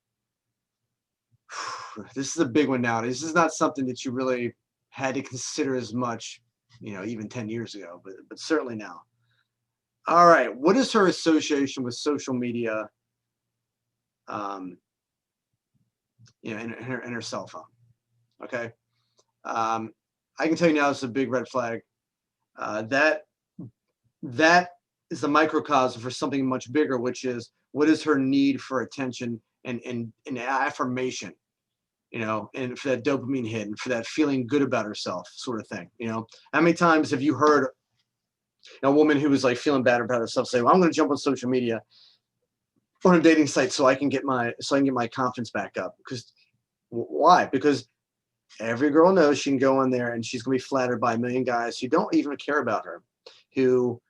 this is a big one now. This is not something that you really had to consider as much, even 10 years ago, but certainly now. All right. What is her association with social media, in her cell phone? Okay. I can tell you now, this is a big red flag. That is the microcosm for something much bigger, which is what is her need for attention and affirmation, and for that dopamine hit and for that feeling good about herself sort of thing. How many times have you heard a woman who was like feeling bad about herself say, well, I'm going to jump on social media on a dating site so I can get my confidence back up? Because why? Because every girl knows she can go in there and she's going to be flattered by a million guys who don't even care about her, who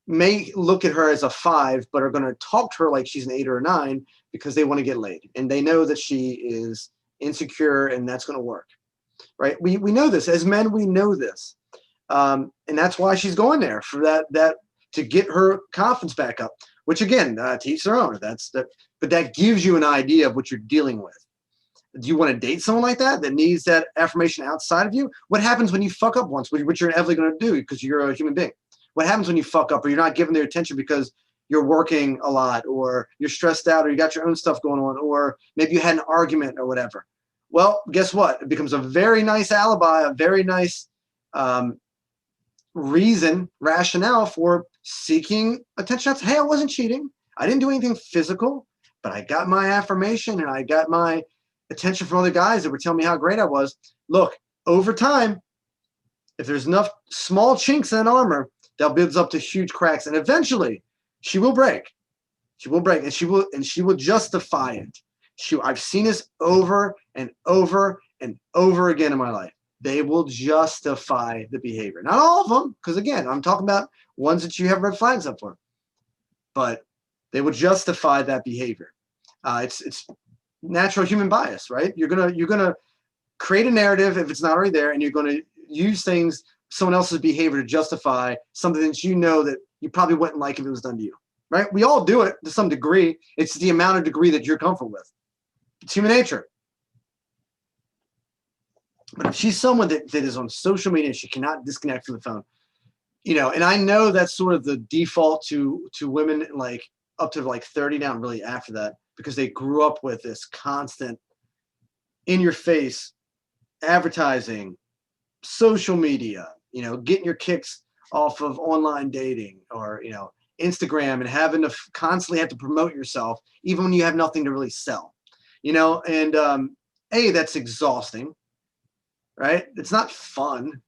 may look at her as a 5, but are going to talk to her like she's an 8 or a 9 because they want to get laid. And they know that she is insecure and that's going to work, right? We know this. As men, we know this. And that's why she's going there, for that to get her confidence back up, which again, to each their own. But that gives you an idea of what you're dealing with. Do you want to date someone like that needs that affirmation outside of you? What happens when you fuck up once, which you're inevitably going to do because you're a human being? What happens when you fuck up or you're not giving their attention because you're working a lot or you're stressed out or you got your own stuff going on or maybe you had an argument or whatever? Well, guess what? It becomes a very nice alibi, a very nice rationale for seeking attention. That's, hey, I wasn't cheating. I didn't do anything physical, but I got my affirmation and I got my attention from other guys that were telling me how great I was. Look, over time, if there's enough small chinks in that armor, that builds up to huge cracks, and eventually she will break. She will break, and she will justify it. I've seen this over and over and over again in my life. They will justify the behavior. Not all of them, because again, I'm talking about ones that you have red flags up for. But they will justify that behavior. It's natural human bias, right? You're gonna create a narrative if it's not already there, and you're gonna use someone else's behavior to justify something that that you probably wouldn't like if it was done to you, right? We all do it to some degree. It's the amount of degree that you're comfortable with. It's human nature. But if she's someone that is on social media, she cannot disconnect from the phone, and I know that's sort of the default to women like up to like 30 now, and really after that, because they grew up with this constant in your face advertising, social media, getting your kicks off of online dating or, Instagram, and having to constantly have to promote yourself, even when you have nothing to really sell, and that's exhausting, right? It's not fun,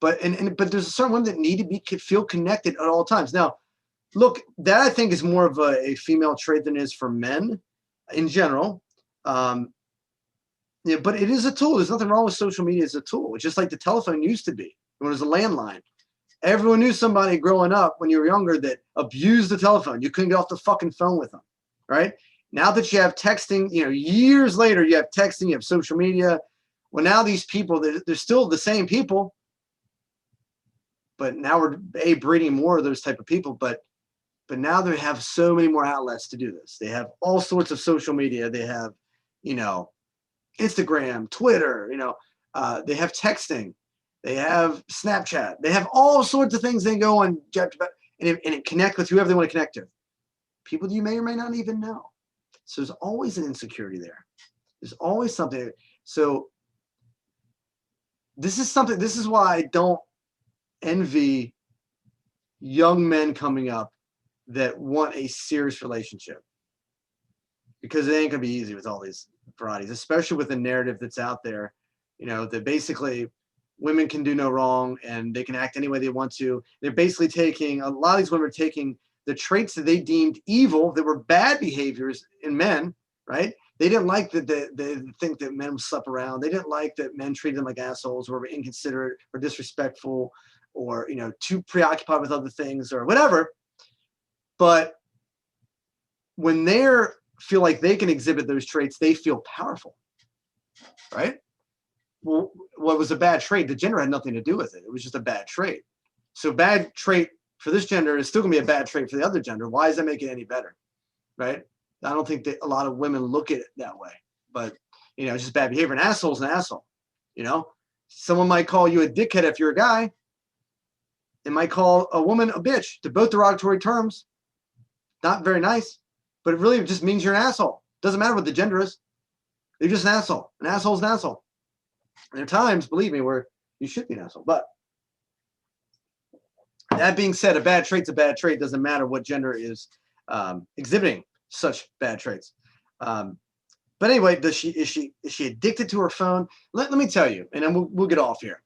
but but there's a certain women that need to feel connected at all times. Now, look, that I think is more of a female trait than it is for men in general. Yeah, but it is a tool. There's nothing wrong with social media as a tool. It's just like the telephone used to be when it was a landline. Everyone knew somebody growing up when you were younger that abused the telephone. You couldn't get off the fucking phone with them, right? Now that you have texting, years later, you have texting, you have social media. Well, now these people, they're still the same people, but now we're breeding more of those type of people. But now they have so many more outlets to do this. They have all sorts of social media. They have, Instagram, Twitter, they have texting, they have Snapchat, they have all sorts of things they go on, and it connect with whoever they want to connect to. People you may or may not even know. So there's always an insecurity there. There's always something. So this is why I don't envy young men coming up that want a serious relationship, because it ain't gonna be easy with all these varieties, especially with the narrative that's out there, that basically women can do no wrong and they can act any way they want to. They're basically taking, a lot of these women are taking the traits that they deemed evil, that were bad behaviors in men, right? They didn't like that they think that men slept around. They didn't like that men treated them like assholes, or were inconsiderate or disrespectful, or, too preoccupied with other things or whatever. But when they're feel like they can exhibit those traits, they feel powerful, right? Well, what was a bad trait? The gender had nothing to do with it. It was just a bad trait. So bad trait for this gender is still gonna be a bad trait for the other gender. Why does that make it any better, right? I don't think that a lot of women look at it that way, but it's just bad behavior. An asshole's an asshole, Someone might call you a dickhead if you're a guy, and might call a woman a bitch. To both derogatory terms. Not very nice. But it really just means you're an asshole. Doesn't matter what the gender is. You're just an asshole. An asshole is an asshole. And there are times, believe me, where you should be an asshole. But that being said, a bad trait's a bad trait. Doesn't matter what gender is exhibiting such bad traits. But anyway, is she addicted to her phone? Let me tell you, and then we'll get off here.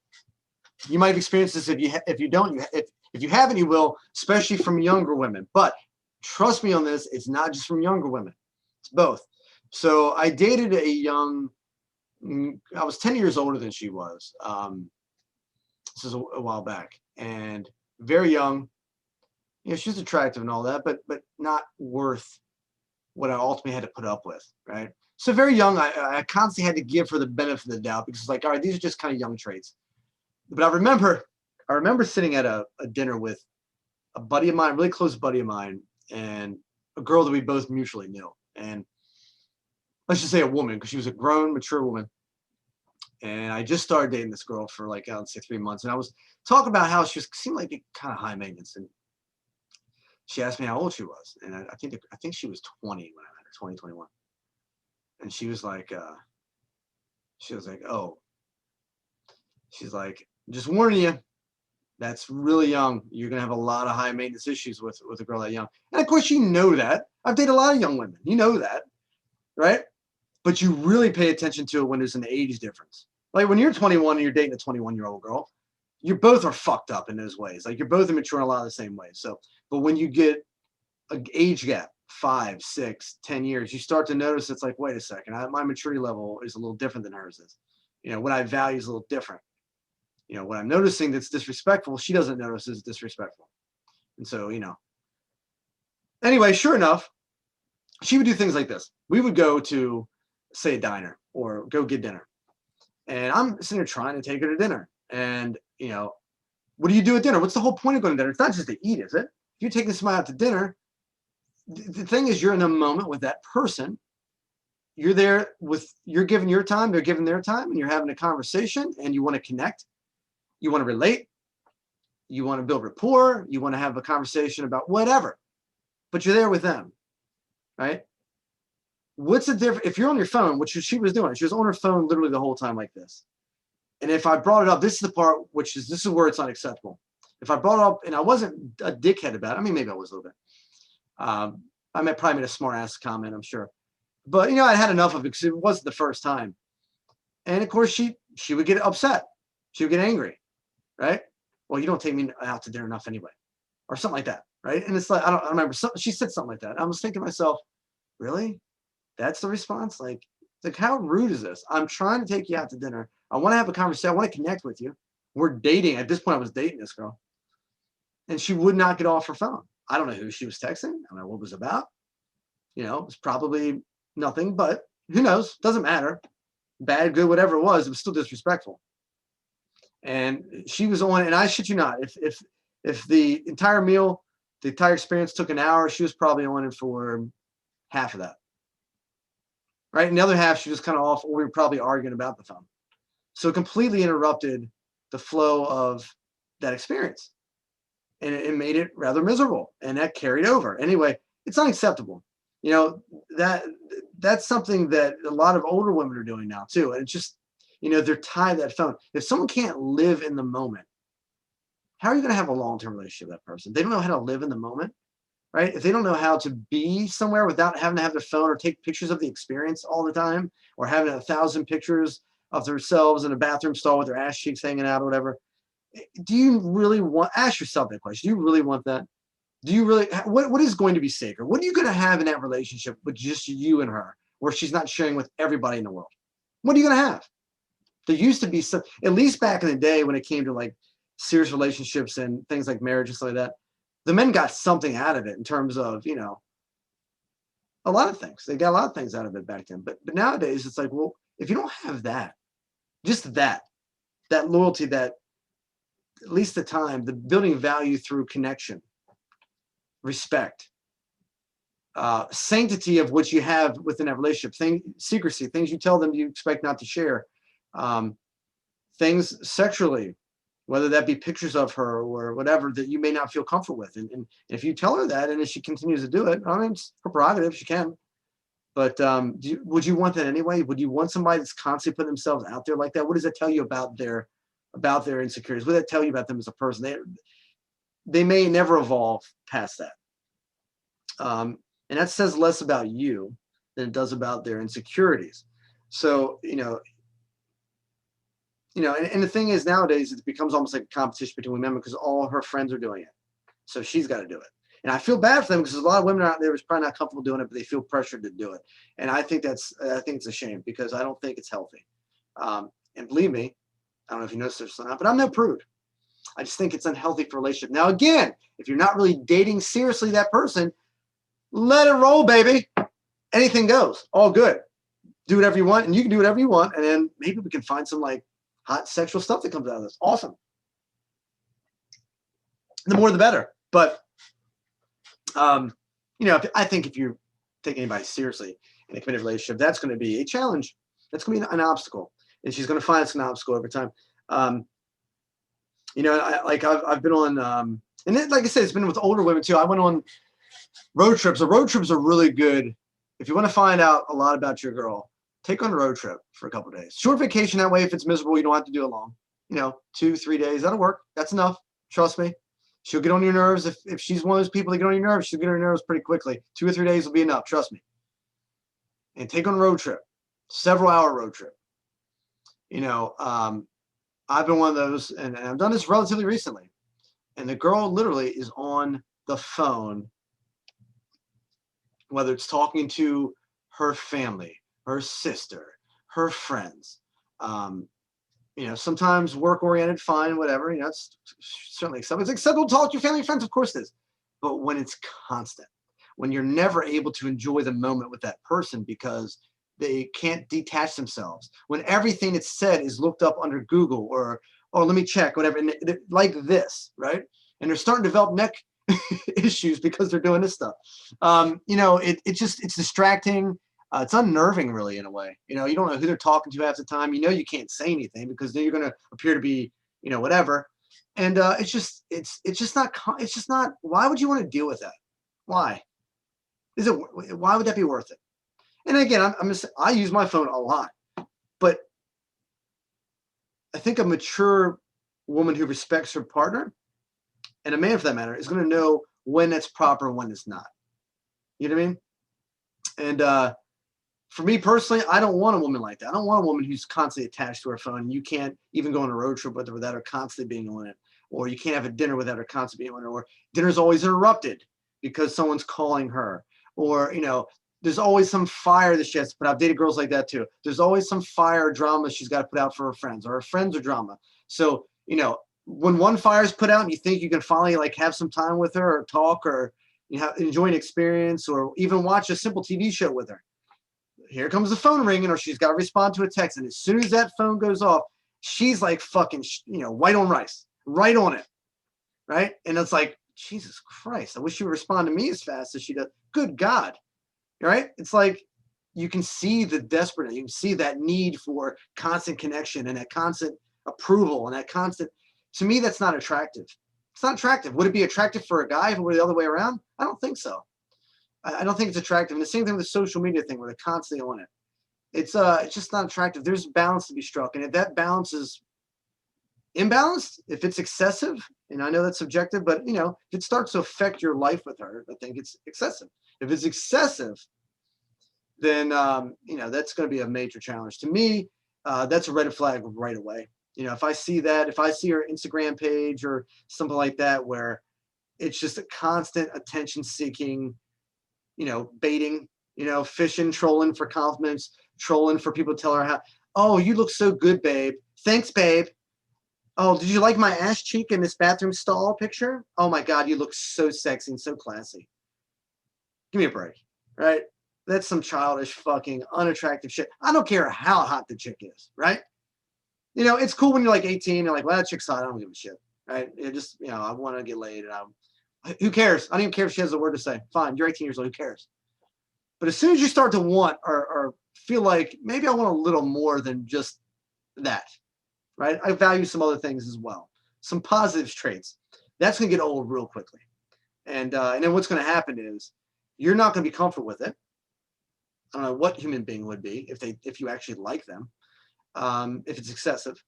You might have experienced this. If you don't, if you haven't, you will, especially from younger women. But trust me on this, it's not just from younger women. It's both. So I dated I was 10 years older than she was. This is a while back, and very young. She's attractive and all that, but not worth what I ultimately had to put up with, right? So very young, I constantly had to give her the benefit of the doubt, because it's like, all right, these are just kind of young traits. But I remember sitting at a dinner with a buddy of mine, really close buddy of mine, and a girl that we both mutually knew. And let's just say a woman, because she was a grown, mature woman. And I just started dating this girl for like, I'd say 3 months. And I was talking about how she seemed like kind of high maintenance. And she asked me how old she was. And I think she was 20 when I met her, 20, 21. And she was like, oh, she's like, just warning you, that's really young. You're gonna have a lot of high maintenance issues with a girl that young. And of course, you know that. I've dated a lot of young women. You know that, right? But you really pay attention to it when there's an age difference. Like when you're 21 and you're dating a 21-year-old girl, you both are fucked up in those ways. Like you're both immature in a lot of the same ways. So, but when you get an age gap, 5, 6, 10 years, you start to notice it's like, wait a second, my maturity level is a little different than hers is. What I value is a little different. What I'm noticing that's disrespectful, she doesn't notice is disrespectful. And so, anyway, sure enough, she would do things like this. We would go to, say, a diner or go get dinner. And I'm sitting there trying to take her to dinner. And, what do you do at dinner? What's the whole point of going to dinner? It's not just to eat, is it? If you're taking somebody out to dinner, the thing is you're in a moment with that person. you're there you're giving your time, they're giving their time, and you're having a conversation, and you want to connect, you want to relate, you want to build rapport, you want to have a conversation about whatever, but you're there with them, right? What's the difference if you're on your phone, which she was doing? She was on her phone literally the whole time like this. And if I brought it up, this is the part this is where it's unacceptable. If I brought it up and I wasn't a dickhead about it, I mean, maybe I was a little bit. I probably made a smart ass comment, I'm sure. But, I had enough of it because it wasn't the first time. And of course, she would get upset. She would get angry, right? Well, you don't take me out to dinner enough anyway, or something like that, right? And it's like, I remember, she said something like that. I was thinking to myself, really? That's the response? Like how rude is this? I'm trying to take you out to dinner. I want to have a conversation. I want to connect with you. We're dating. At this point, I was dating this girl. And she would not get off her phone. I don't know who she was texting. I don't know what it was about. It was probably nothing, but who knows? Doesn't matter. Bad, good, whatever it was still disrespectful. And she was on, and I shit you not, if the entire meal, the entire experience took an hour, she was probably on it for half of that. Right? And the other half, she was kind of off, or we were probably arguing about the phone. So it completely interrupted the flow of that experience. And it made it rather miserable. And that carried over. Anyway, it's unacceptable. That's something that a lot of older women are doing now too. And it's just, they're tied to that phone. If someone can't live in the moment, how are you going to have a long-term relationship with that person? They don't know how to live in the moment, right? If they don't know how to be somewhere without having to have their phone or take pictures of the experience all the time, or having 1,000 pictures of themselves in a bathroom stall with their ass cheeks hanging out or whatever, do you really ask yourself that question? Do you really want that? Do you really, what is going to be sacred? What are you going to have in that relationship with just you and her, where she's not sharing with everybody in the world? What are you going to have? There used to be some, at least back in the day when it came to like serious relationships and things like marriage and stuff like that, the men got something out of it in terms of, a lot of things. They got a lot of things out of it back then. But nowadays it's like, well, if you don't have that, just that loyalty, that at least the time, the building value through connection, respect, sanctity of what you have within that relationship, secrecy, things you tell them you expect not to share, things sexually, whether that be pictures of her or whatever that you may not feel comfortable with. And if you tell her that, and if she continues to do it, I mean, it's her prerogative, she can. But would you want that anyway? Would you want somebody that's constantly putting themselves out there like that? What does that tell you about their insecurities? What does that tell you about them as a person? They may never evolve past that. And that says less about you than it does about their insecurities. So, and the thing is, nowadays, it becomes almost like a competition between women because all her friends are doing it. So she's got to do it. And I feel bad for them because there's a lot of women out there who's probably not comfortable doing it, but they feel pressured to do it. And I think it's a shame because I don't think it's healthy. And believe me, I don't know if you noticed this or not, but I'm no prude. I just think it's unhealthy for a relationship. Now, again, if you're not really dating seriously that person, let it roll, baby. Anything goes. All good. Do whatever you want, and you can do whatever you want, and then maybe we can find some like hot sexual stuff that comes out of this. Awesome. The more the better. But I think if you take anybody seriously in a committed relationship, that's going to be a challenge. That's going to be an obstacle, and she's going to find it's an obstacle every time. I've been on, and it, like I said, it's been with older women too. I went on road trips. The road trips are really good. If you want to find out a lot about your girl, take on a road trip for a couple of days. Short vacation, that way, if it's miserable, you don't have to do it long. 2-3 days, that'll work. That's enough. Trust me. She'll get on your nerves. If she's one of those people that get on your nerves, she'll get on your nerves pretty quickly. 2 or 3 days will be enough. Trust me. And take on a road trip, several hour road trip. I've been one of those, and I've done this relatively recently. And the girl literally is on the phone, whether it's talking to her family, her sister, her friends, sometimes work-oriented, fine, whatever, it's certainly acceptable. It's acceptable to talk to your family and friends, of course it is. But when it's constant, when you're never able to enjoy the moment with that person because they can't detach themselves, when everything that's said is looked up under Google or let me check, whatever, and like this, right? And they're starting to develop neck issues because they're doing this stuff. It's distracting. It's unnerving, really, in a way. You know, you don't know who they're talking to half the time. You know, you can't say anything because then you're going to appear to be, you know, whatever. And it's just not, it's just not, why would you want to deal with that? Why? Why would that be worth it? And again, I use my phone a lot, but I think a mature woman who respects her partner, and a man for that matter, is going to know when it's proper and when it's not. You know what I mean? And for me personally, I don't want a woman like that. I don't want a woman who's constantly attached to her phone. And you can't even go on a road trip with her without her constantly being on it, or you can't have a dinner without her constantly being on it, or dinner's always interrupted because someone's calling her, or you know, there's always some fire that she has to put out. I've dated girls like that too. There's always some fire or drama she's got to put out for her friends, or her friends are drama. So you know, when one fire is put out and you think you can finally like have some time with her or talk or you know, enjoy an experience or even watch a simple TV show with her, here comes the phone ringing, or she's got to respond to a text. And as soon as that phone goes off, she's like fucking, you know, white on rice, right on it. Right. And it's like, Jesus Christ, I wish she would respond to me as fast as she does. Good God. Right. It's like you can see the desperate, you can see that need for constant connection and that constant approval and that constant, to me, that's not attractive. It's not attractive. Would it be attractive for a guy if it were the other way around? I don't think so. I don't think it's attractive. And the same thing with the social media thing where they're constantly on it. It's just not attractive. There's balance to be struck. And if that balance is imbalanced, if it's excessive, and I know that's subjective, but you know, if it starts to affect your life with her, I think it's excessive. If it's excessive, then you know, that's going to be a major challenge. To me, that's a red flag right away. You know, if I see that, if I see her Instagram page or something like that, where it's just a constant attention seeking, you know, baiting, you know, fishing, trolling for compliments, trolling for people to tell her how, oh, you look so good, babe. Thanks, babe. Oh, did you like my ass cheek in this bathroom stall picture? Oh my God, you look so sexy and so classy. Give me a break, right? That's some childish, fucking unattractive shit. I don't care how hot the chick is, right? You know, it's cool when you're like 18 and like, well, that chick's hot. I don't give a shit, right? It just, you know, I want to get laid and who cares? I don't even care if she has a word to say. Fine, you're 18 years old. Who cares? But as soon as you start to want or feel like maybe I want a little more than just that, right? I value some other things as well, some positive traits. That's going to get old real quickly. And then what's going to happen is you're not going to be comfortable with it. I don't know what human being would be if you actually like them, if it's excessive.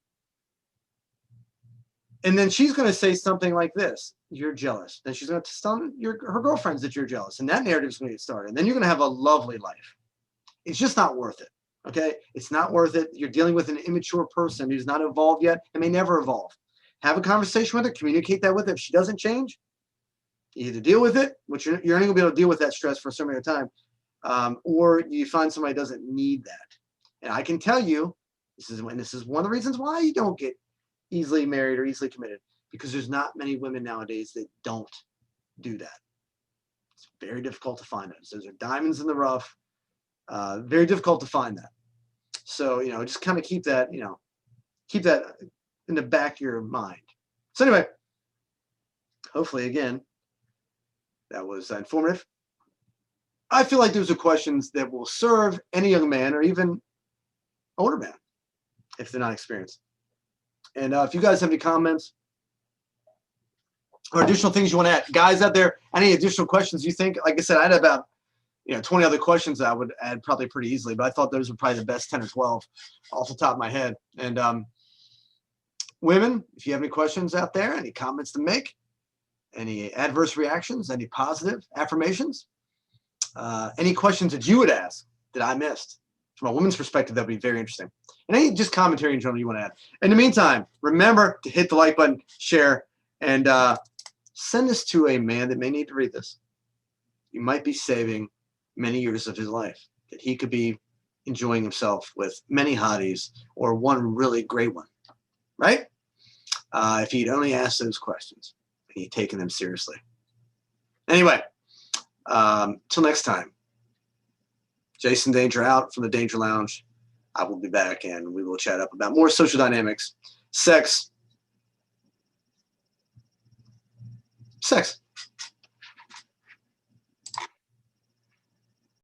And then she's going to say something like this: "You're jealous." Then she's going to tell her girlfriends that you're jealous, and that narrative is going to get started. And then you're going to have a lovely life. It's just not worth it. Okay, it's not worth it. You're dealing with an immature person who's not evolved yet and may never evolve. Have a conversation with her. Communicate that with her. If she doesn't change, you either deal with it, which you're only going to be able to deal with that stress for a certain amount of time, or you find somebody who doesn't need that. And I can tell you, this is one of the reasons why you don't get easily married or easily committed, because there's not many women nowadays that don't do that. It's very difficult to find those. Those are diamonds in the rough. Very difficult to find that. So, you know, just kind of keep that in the back of your mind. So anyway, hopefully, again, that was informative. I feel like those are questions that will serve any young man or even older man if they're not experienced. And if you guys have any comments or additional things you want to add, guys out there, any additional questions you think? Like I said, I had about 20 other questions that I would add probably pretty easily, but I thought those were probably the best 10 or 12 off the top of my head. And women, if you have any questions out there, any comments to make, any adverse reactions, any positive affirmations, any questions that you would ask that I missed from a woman's perspective, that would be very interesting. And any just commentary in general you want to add. In the meantime, remember to hit the like button, share, and send this to a man that may need to read this. You might be saving many years of his life, that he could be enjoying himself with many hotties or one really great one, right? If he'd only asked those questions and he'd taken them seriously. Anyway, till next time, Jason Danger out from the Danger Lounge. I will be back and we will chat up about more social dynamics, sex,